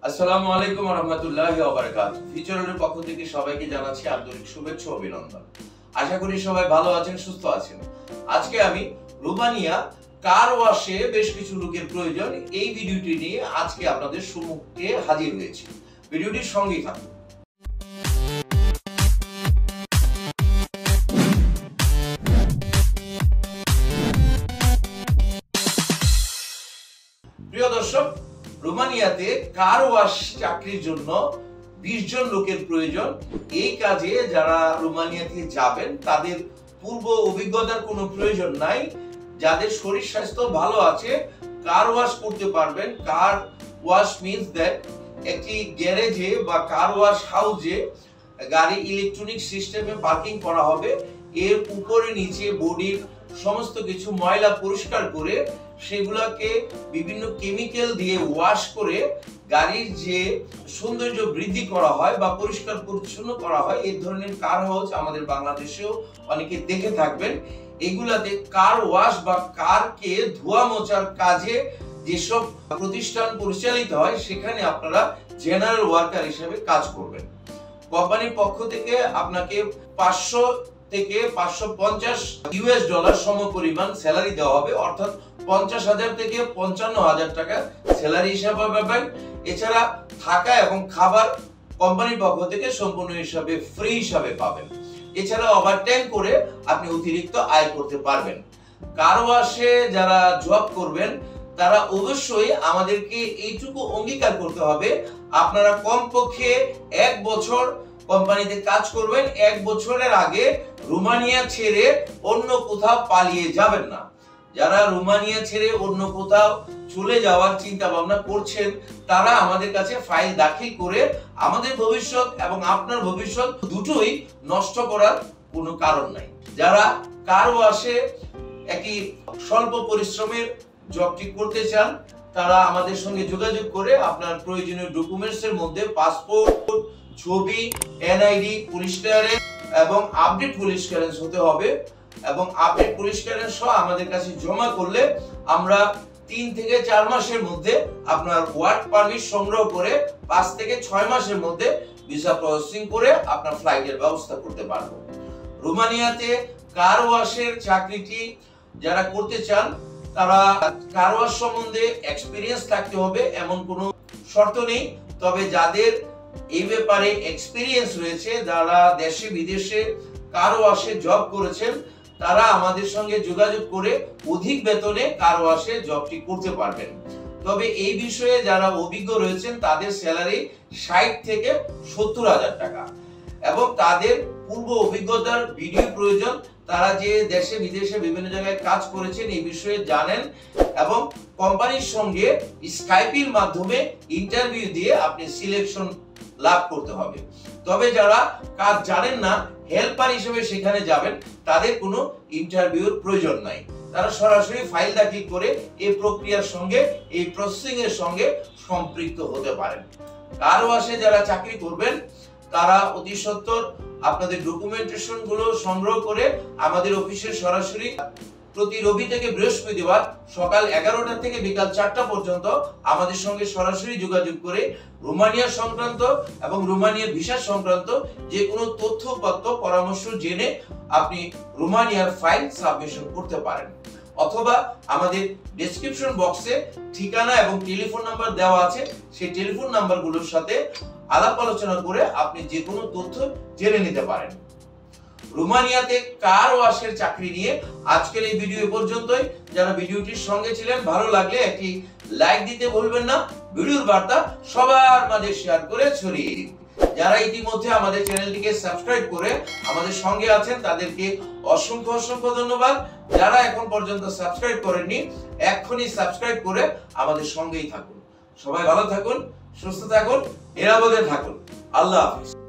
আসসালামু আলাইকুম ওয়া রাহমাতুল্লাহি ওয়া বারাকাতুহু। ফিউচারের পক্ষ থেকে সবাইকে জানাচ্ছি আন্তরিক শুভেচ্ছা ও অভিনন্দন। আশা করি সবাই ভালো আছেন, সুস্থ আছেন। আজকে আমি রোমানিয়া কার ওয়াশে বেশ কিছু লোকের প্রয়োজন এই ভিডিওটি নিয়ে আজকে আপনাদের সম্মুখে হাজির হয়েছি। ভিডিওটির সঙ্গেই থাকুন। প্রিয় দর্শক, রোমানিয়াতে কার ওয়াশ চাকরির জন্য 20 জন লোকের প্রয়োজন। এই কাজে যারা রোমানিয়াতে যাবেন তাদের পূর্ব অভিজ্ঞতার কোনো প্রয়োজন নাই। যাদের শরীর স্বাস্থ্য ভালো আছে কার ওয়াশ করতে পারবেন। কার ওয়াশ মিন্স দ্যাট একটি গ্যারেজে বা কার ওয়াশ হাউসে গাড়ি ইলেকট্রনিক সিস্টেমে পার্কিং করা হবে। এর উপরে নিচে বডির সমস্ত কিছু ময়লা পরিষ্কার করে সেগুলোকে বিভিন্ন কেমিক্যাল দিয়ে ওয়াশ করে গাড়ির যে সৌন্দর্য বৃদ্ধি করা হয় বা পরিষ্কার পরিচ্ছন্ন করা হয়। এই ধরনের কার হাউস আমাদের বাংলাদেশেও অনেকে দেখে থাকবেন। এগুলাতে কার ওয়াশ বা কারকে ধোয়া মোছার কাজে যেসব প্রতিষ্ঠান পরিচালিত হয় সেখানে আপনারা জেনারেল ওয়ার্কার হিসেবে কাজ করবেন। কোম্পানির পক্ষ থেকে আপনাকে 500 থেকে 550 ইউএস ডলার সমপরিমাণ স্যালারি দেওয়া হবে, অর্থাৎ 50,000 থেকে 55,000 টাকা স্যালারি হিসাবে পাবেন। এছাড়া থাকা এবং খাবার কোম্পানির পক্ষ থেকে সম্পূর্ণ হিসাবে ফ্রি হিসাবে পাবেন। এছাড়া ওভারটাইম করে আপনি অতিরিক্ত আয় করতে পারবেন। কার ওয়াশে যারা জব করবেন তারা অবশ্যই আমাদেরকে এইটুকু অঙ্গীকার করতে হবে, আপনারা কমপক্ষে 1 বছর কোম্পানিতে কাজ করবেন। 1 বছরের আগে রোমানিয়া ছেড়ে অন্য কোথাও পালিয়ে যাবেন না। যারা রোমানিয়া ছেড়ে অন্য কোথাও চলে যাওয়ার চিন্তা ভাবনা করছেন তারা আমাদের কাছে ফাইল দাখিল করে আমাদের ভবিষ্যৎ এবং আপনার ভবিষ্যৎ দুটোই নষ্ট করার কোনো কারণ নাই। যারা কার ওয়াশে একটি স্বল্প পরিশ্রমের জবটি করতে চান তারা আমাদের সঙ্গে যোগাযোগ করে আপনার প্রয়োজনীয় ডকুমেন্টস এর মধ্যে পাসপোর্ট, ছবি, এনআইডি, পুলিশ ক্লিয়ারেন্স এবং আপডেট পুলিশ ক্লিয়ারেন্স হতে হবে। এবং আপডেট পুলিশ ক্লিয়ারেন্স সহ আমাদের কাছে জমা করলে আমরা 3 থেকে 4 মাসের মধ্যে আপনার ওয়ার্ক পারমিট সংগ্রহ করে 5 থেকে 6 মাসের মধ্যে ভিসা প্রসেসিং করে আপনার ফ্লাইটের ব্যবস্থা করতে পারবো। রোমানিয়াতে কার ওয়াশের চাকরিটি যারা করতে চান তারা কার ওয়াশ সম্বন্ধে এক্সপিরিয়েন্স থাকতে হবে এমন কোনো শর্ত নেই। তবে যাদের এই ব্যাপারে এক্সপিরিয়েন্স রয়েছে, যারা দেশে বিদেশে কার ওয়াশে জব করেছেন তারা আমাদের সঙ্গে যোগাযোগ করে অধিক বেতনে কার ওয়াশে জবটি করতে পারবেন। তবে এই বিষয়ে যারা অভিজ্ঞ রয়েছেন তাদের স্যালারি 60 থেকে 70,000 টাকা এবং তাদের পূর্ব অভিজ্ঞতার ভিডিও প্রয়োজন। তারা যে দেশে বিদেশে বিভিন্ন জায়গায় কাজ করেছেন এই বিষয়ে জানেন এবং কোম্পানির সঙ্গে স্কাইপের মাধ্যমে ইন্টারভিউ দিয়ে আপনি সিলেকশন লাভ করতে হবে। তবে যারা কাজ জানেন না, হেল্পার হিসেবে সেখানে যাবেন, তাদের কোনো ইন্টারভিউর প্রয়োজন নাই। তারা সরাসরি ফাইল দাখিল করে এই প্রক্রিয়ার সঙ্গে এই প্রসেসিং এর সঙ্গে সম্পৃক্ত হতে পারেন। কার ওয়াশে যারা চাকরি করবেন তারা অতি সত্বর আপনাদের ডকুমেন্টেশন গুলো সংগ্রহ করে আমাদের অফিসে সরাসরি প্রতি রবি থেকে বৃহস্পতিবার সকাল 11টা থেকে বিকাল 4টা পর্যন্ত আমাদের সঙ্গে সরাসরি যোগাযোগ করে রোমানিয়া সংক্রান্ত এবং রোমানিয়ার ভিসা সংক্রান্ত যে কোনো তথ্যপত্র পরামর্শ জেনে আপনি রোমানিয়ার ফাইল সাবমিশন করতে পারেন। অথবা আমাদের ডেসক্রিপশন বক্সে ঠিকানা এবং টেলিফোন নাম্বার দেওয়া আছে, সেই টেলিফোন নাম্বারগুলোর সাথে আলাপ আলোচনা করে আপনি যে কোনো তথ্য জেনে নিতে পারেন। রোমানিয়াতে কার ওয়াশের চাকরি নিয়ে আজকের এই ভিডিও পর্যন্তই। যারা ভিডিওটির সঙ্গে ছিলেন ভালো লাগলে একটি লাইক দিতে ভুলবেন না। ভিডিওর বার্তা সবার মাঝে শেয়ার করে ছড়িয়ে দিন। যারা ইতিমধ্যে আমাদের চ্যানেলটিকে সাবস্ক্রাইব করে আমাদের সঙ্গে আছেন তাদেরকে অসংখ্য ধন্যবাদ। যারা এখন পর্যন্ত সাবস্ক্রাইব করেননি এখনই সাবস্ক্রাইব করে আমাদের সঙ্গেই থাকুন। সবাই ভালো থাকুন, সুস্থ থাকুন, নিরাপদে থাকুন। আল্লাহ হাফেজ।